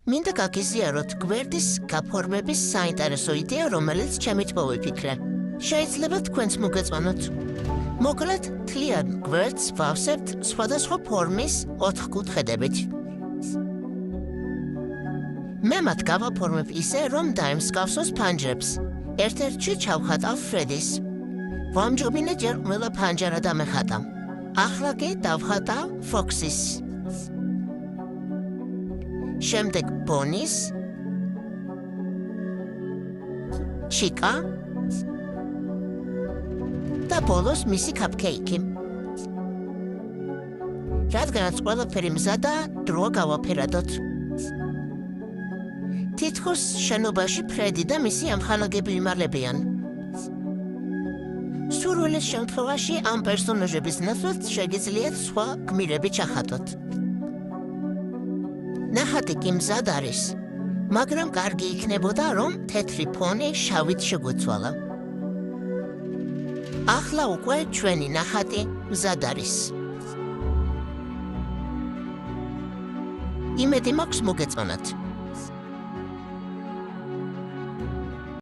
მინდა გაგიზიაროთ გვერდის გაფორმების საინტერესო იდეა, რომელიც ჩემით მოვიფიქრე. შეიძლება თქვენც მოგეწონოთ. მოკლედ, თლიან გვერდს ვავსებთ სხვადასხვა ფორმის 4 კუთხედებით. მე მათ გავაფორმებ ისე, რომ დაემსგავსოს ფანჯრებს. ერთ-ერთში ჩავხატავ ფრედის. ვამჯობინე ჯერ ყველა ფანჯარა დამეხატა. ახლა კი დავხატავ ფოქსის. შემდეგ ბონის, ჩიკა და ბოლოს მისი კაპკეიკი. რადგანაც ყველაფერი მზადაა, დრო გავაფერადოთ. თითქოს შენობაში ფრედი და მისი ამხანაგები იმალებიან. სურვილის შემთხვევაში ამ პერსონაჟების ნაცვლად შეგიძლიათ სხვა გმირები ჩახატოთ. ნახატი კი მზად არის, მაგრამ კარგი იქნებოდა, რომ თეთრი ფონი შავით შეგვეცვალა. ახლა უკვე ჩვენი ნახატი მზად არის. იმედი მაქვს მოგეწონათ.